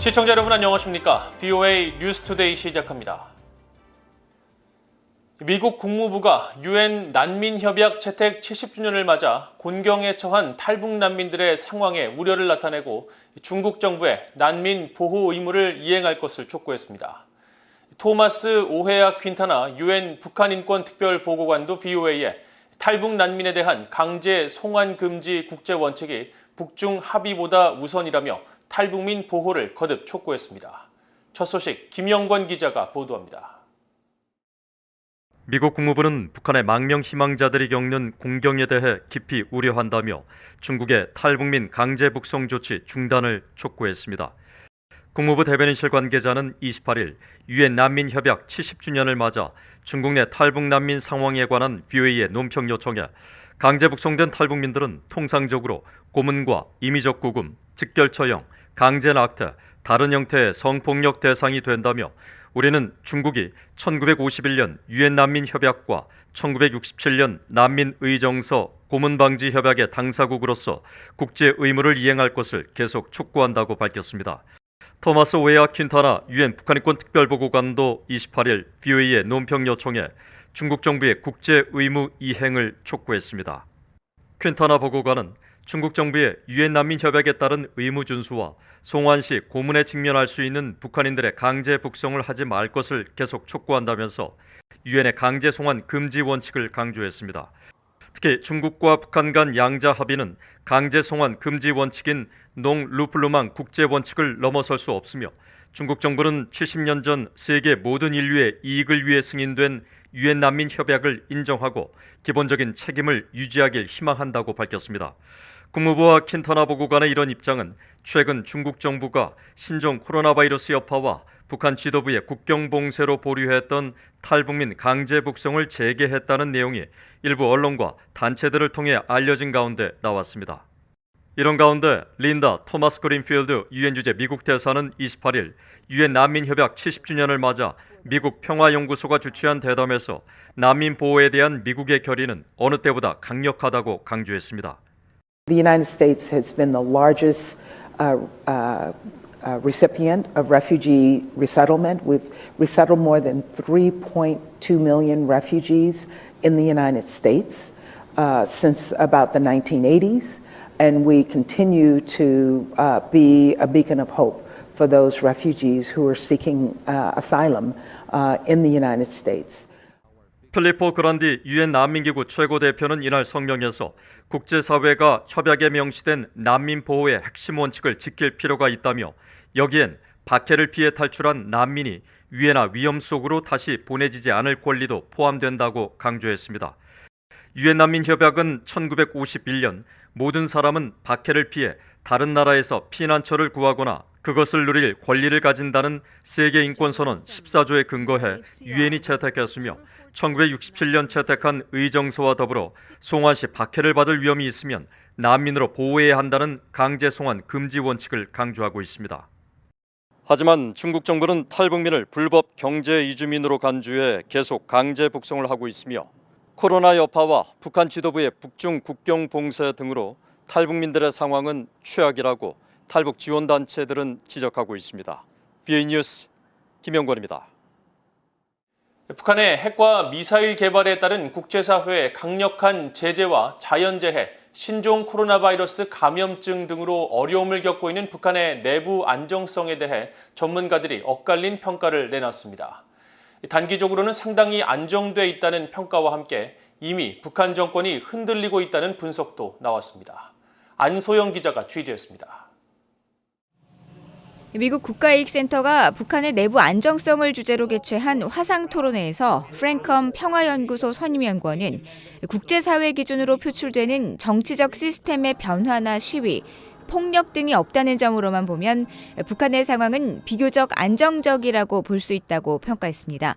시청자 여러분 안녕하십니까? VOA 뉴스투데이 시작합니다. 미국 국무부가 유엔 난민협약 채택 70주년을 맞아 곤경에 처한 탈북 난민들의 상황에 우려를 나타내고 중국 정부에 난민 보호 의무를 이행할 것을 촉구했습니다. 토마스 오헤아 퀸타나 유엔 북한인권특별보고관도 VOA에 탈북 난민에 대한 강제 송환 금지 국제원칙이 북중 합의보다 우선이라며 탈북민 보호를 거듭 촉구했습니다. 첫 소식 김영권 기자가 보도합니다. 미국 국무부는 북한의 망명 희망자들이 겪는 공경에 대해 깊이 우려한다며 중국의 탈북민 강제 북송 조치 중단을 촉구했습니다. 국무부 대변인실 관계자는 28일 유엔 난민협약 70주년을 맞아 중국 내 탈북 난민 상황에 관한 VOA의 논평 요청에 강제 북송된 탈북민들은 통상적으로 고문과 임의적 구금, 직결 처형, 강제 낙태, 다른 형태의 성폭력 대상이 된다며 우리는 중국이 1951년 유엔 난민 협약과 1967년 난민 의정서 고문 방지 협약의 당사국으로서 국제 의무를 이행할 것을 계속 촉구한다고 밝혔습니다. 토마스 오헤아 퀸타나 유엔 북한인권 특별보고관도 28일 VOA의 논평 요청에 중국 정부의 국제 의무 이행을 촉구했습니다. 퀸타나 보고관은 중국 정부의 유엔 난민 협약에 따른 의무 준수와 송환 시 고문에 직면할 수 있는 북한인들의 강제 북송을 하지 말 것을 계속 촉구한다면서 유엔의 강제 송환 금지 원칙을 강조했습니다. 특히 중국과 북한 간 양자 합의는 강제 송환 금지 원칙인 농루플루망 국제 원칙을 넘어설 수 없으며 중국 정부는 70년 전 세계 모든 인류의 이익을 위해 승인된 유엔 난민 협약을 인정하고 기본적인 책임을 유지하길 희망한다고 밝혔습니다. 국무부와 킨타나 보고관의 이런 입장은 최근 중국 정부가 신종 코로나 바이러스 여파와 북한 지도부의 국경 봉쇄로 보류했던 탈북민 강제 북송을 재개했다는 내용이 일부 언론과 단체들을 통해 알려진 가운데 나왔습니다. 이런 가운데 린다 토마스 그린필드 유엔 주재 미국 대사는 28일 유엔 난민협약 70주년을 맞아 미국 평화연구소가 주최한 대담에서 난민 보호에 대한 미국의 결의는 어느 때보다 강력하다고 강조했습니다. The United States has been the largest recipient of refugee resettlement. We've resettled more than 3.2 million refugees in the United States since about the 1980s, and we continue to be a beacon of hope for those refugees who are seeking asylum in the United States. 필리포 그란디 유엔 난민기구 최고 대표는 이날 성명에서 국제사회가 협약에 명시된 난민 보호의 핵심 원칙을 지킬 필요가 있다며 여기엔 박해를 피해 탈출한 난민이 위해나 위험 속으로 다시 보내지지 않을 권리도 포함된다고 강조했습니다. 유엔 난민협약은 1951년 모든 사람은 박해를 피해 다른 나라에서 피난처를 구하거나 그것을 누릴 권리를 가진다는 세계인권선언 14조에 근거해 유엔이 채택했으며 1967년 채택한 의정서와 더불어 송환 시 박해를 받을 위험이 있으면 난민으로 보호해야 한다는 강제 송환 금지 원칙을 강조하고 있습니다. 하지만 중국 정부는 탈북민을 불법 경제 이주민으로 간주해 계속 강제 북송을 하고 있으며 코로나 여파와 북한 지도부의 북중 국경 봉쇄 등으로 탈북민들의 상황은 최악이라고 탈북 지원단체들은 지적하고 있습니다. VOA 뉴스 김영권입니다. 북한의 핵과 미사일 개발에 따른 국제사회의 강력한 제재와 자연재해, 신종 코로나 바이러스 감염증 등으로 어려움을 겪고 있는 북한의 내부 안정성에 대해 전문가들이 엇갈린 평가를 내놨습니다. 단기적으로는 상당히 안정돼 있다는 평가와 함께 이미 북한 정권이 흔들리고 있다는 분석도 나왔습니다. 안소영 기자가 취재했습니다. 미국 국가이익센터가 북한의 내부 안정성을 주제로 개최한 화상토론회에서 프랭컴 평화연구소 선임연구원은 국제사회 기준으로 표출되는 정치적 시스템의 변화나 시위, 폭력 등이 없다는 점으로만 보면 북한의 상황은 비교적 안정적이라고 볼 수 있다고 평가했습니다.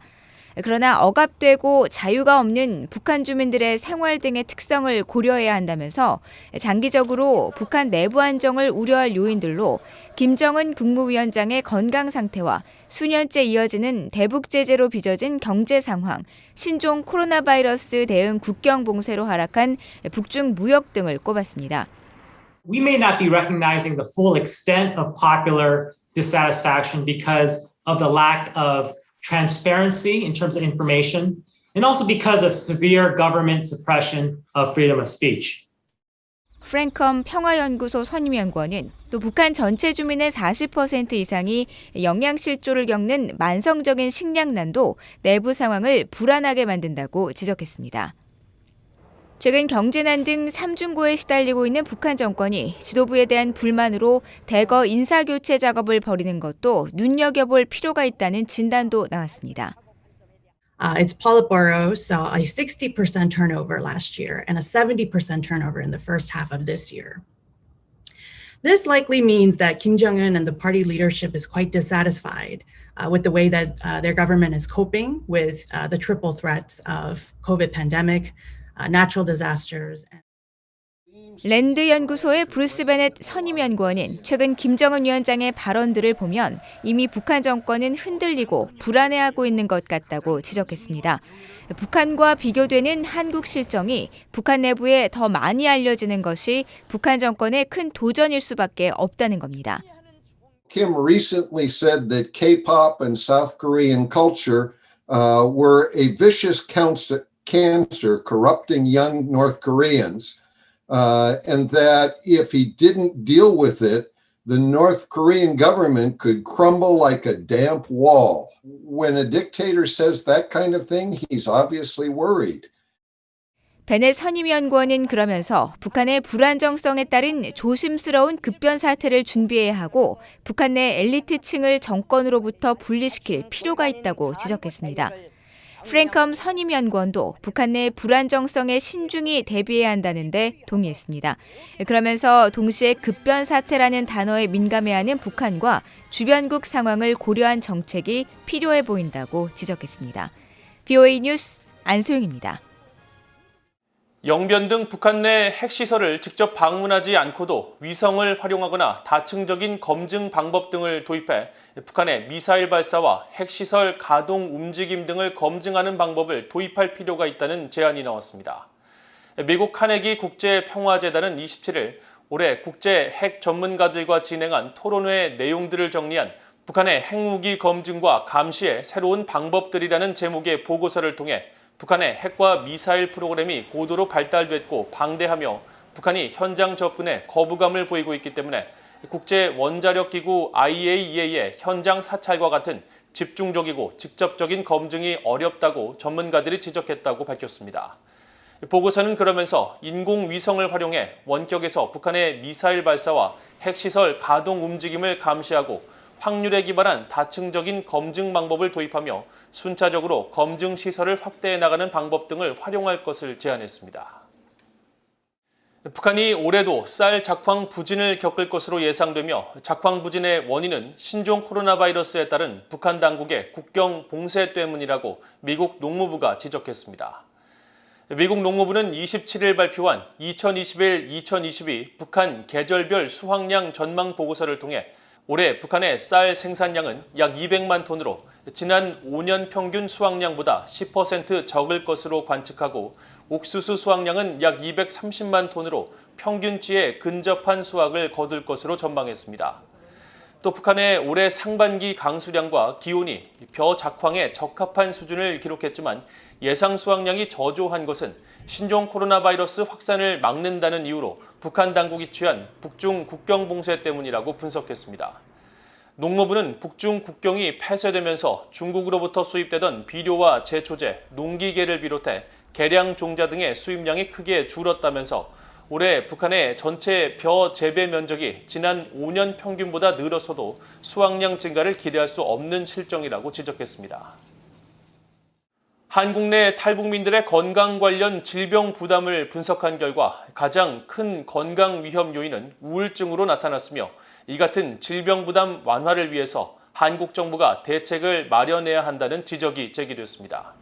그러나 억압되고 자유가 없는 북한 주민들의 생활 등의 특성을 고려해야 한다면서 장기적으로 북한 내부 안정을 우려할 요인들로 김정은 국무위원장의 건강 상태와 수년째 이어지는 대북 제재로 빚어진 경제 상황, 신종 코로나 바이러스 대응 국경 봉쇄로 하락한 북중 무역 등을 꼽았습니다. We may not be recognizing the full extent of popular dissatisfaction because of the lack of transparency in terms of information, and also because of severe government suppression of freedom of speech. 프랭컴 평화연구소 선임연구원은 또 북한 전체 주민의 40% 이상이 영양실조를 겪는 만성적인 식량난도 내부 상황을 불안하게 만든다고 지적했습니다. 최근 경제난 등 삼중고에 시달리고 있는 북한 정권이 지도부에 대한 불만으로 대거 인사교체 작업을 벌이는 것도 눈여겨볼 필요가 있다는 진단도 나왔습니다. Its Politburo saw a 60% turnover last year and a 70% turnover in the first half of this year. This likely means that Kim Jong-un and the party leadership is quite dissatisfied with the way that their government is coping with the triple threats of COVID pandemic, natural disasters. 랜드 연구소의 브루스 베넷 선임연구원은 최근 김정은 위원장의 발언들을 보면 이미 북한 정권은 흔들리고 불안해하고 있는 것 같다고 지적했습니다. 북한과 비교되는 한국 실정이 북한 내부에 더 많이 알려지는 것이 북한 정권의 큰 도전일 수밖에 없다는 겁니다. Kim recently said that K-pop and South Korean culture were a vicious cancer corrupting young North Koreans. And that if he didn't deal with it, the North Korean government could crumble like a damp wall. When a dictator says that kind of thing, he's obviously worried. 베넷 선임연구원은 그러면서 북한의 불안정성에 따른 조심스러운 급변 사태를 준비해야 하고 북한 내 엘리트층을 정권으로부터 분리시킬 필요가 있다고 지적했습니다. 프랭컴 선임연구원도 북한 내 불안정성에 신중히 대비해야 한다는데 동의했습니다. 그러면서 동시에 급변 사태라는 단어에 민감해하는 북한과 주변국 상황을 고려한 정책이 필요해 보인다고 지적했습니다. BOA 뉴스 안소영입니다. 영변 등 북한 내 핵시설을 직접 방문하지 않고도 위성을 활용하거나 다층적인 검증 방법 등을 도입해 북한의 미사일 발사와 핵시설 가동 움직임 등을 검증하는 방법을 도입할 필요가 있다는 제안이 나왔습니다. 미국 카네기 국제평화재단은 27일 올해 국제 핵 전문가들과 진행한 토론회 내용들을 정리한 북한의 핵무기 검증과 감시의 새로운 방법들이라는 제목의 보고서를 통해 북한의 핵과 미사일 프로그램이 고도로 발달됐고 방대하며 북한이 현장 접근에 거부감을 보이고 있기 때문에 국제원자력기구 IAEA의 현장 사찰과 같은 집중적이고 직접적인 검증이 어렵다고 전문가들이 지적했다고 밝혔습니다. 보고서는 그러면서 인공위성을 활용해 원격에서 북한의 미사일 발사와 핵시설 가동 움직임을 감시하고 확률에 기반한 다층적인 검증 방법을 도입하며 순차적으로 검증 시설을 확대해 나가는 방법 등을 활용할 것을 제안했습니다. 북한이 올해도 쌀 작황 부진을 겪을 것으로 예상되며 작황 부진의 원인은 신종 코로나 바이러스에 따른 북한 당국의 국경 봉쇄 때문이라고 미국 농무부가 지적했습니다. 미국 농무부는 27일 발표한 2021-2022 북한 계절별 수확량 전망 보고서를 통해 올해 북한의 쌀 생산량은 약 200만 톤으로 지난 5년 평균 수확량보다 10% 적을 것으로 관측하고 옥수수 수확량은 약 230만 톤으로 평균치에 근접한 수확을 거둘 것으로 전망했습니다. 또 북한의 올해 상반기 강수량과 기온이 벼 작황에 적합한 수준을 기록했지만 예상 수확량이 저조한 것은 신종 코로나 바이러스 확산을 막는다는 이유로 북한 당국이 취한 북중 국경 봉쇄 때문이라고 분석했습니다. 농무부는 북중 국경이 폐쇄되면서 중국으로부터 수입되던 비료와 제초제, 농기계를 비롯해 개량 종자 등의 수입량이 크게 줄었다면서 올해 북한의 전체 벼 재배 면적이 지난 5년 평균보다 늘어서도 수확량 증가를 기대할 수 없는 실정이라고 지적했습니다. 한국 내 탈북민들의 건강 관련 질병 부담을 분석한 결과 가장 큰 건강 위험 요인은 우울증으로 나타났으며 이 같은 질병 부담 완화를 위해서 한국 정부가 대책을 마련해야 한다는 지적이 제기됐습니다.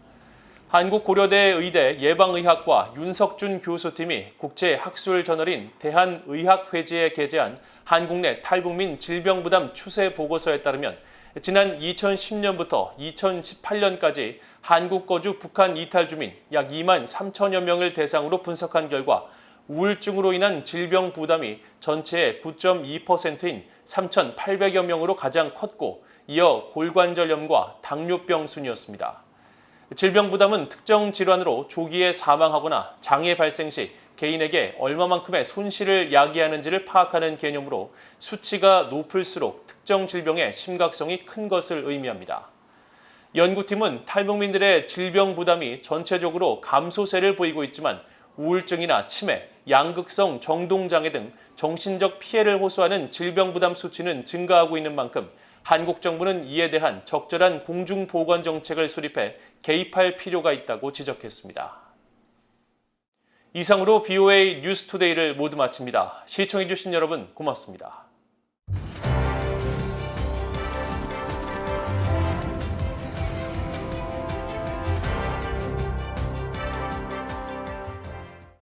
한국고려대 의대 예방의학과 윤석준 교수팀이 국제학술 저널인 대한의학회지에 게재한 한국 내 탈북민 질병부담 추세 보고서에 따르면 지난 2010년부터 2018년까지 한국 거주 북한 이탈 주민 약 2만 3천여 명을 대상으로 분석한 결과 우울증으로 인한 질병 부담이 전체의 9.2%인 3,800여 명으로 가장 컸고 이어 골관절염과 당뇨병 순이었습니다. 질병 부담은 특정 질환으로 조기에 사망하거나 장애 발생 시 개인에게 얼마만큼의 손실을 야기하는지를 파악하는 개념으로 수치가 높을수록 특정 질병의 심각성이 큰 것을 의미합니다. 연구팀은 탈북민들의 질병 부담이 전체적으로 감소세를 보이고 있지만 우울증이나 치매, 양극성 정동장애 등 정신적 피해를 호소하는 질병 부담 수치는 증가하고 있는 만큼 한국 정부는 이에 대한 적절한 공중보건 정책을 수립해 개입할 필요가 있다고 지적했습니다. 이상으로 VOA 뉴스투데이를 모두 마칩니다. 시청해주신 여러분 고맙습니다.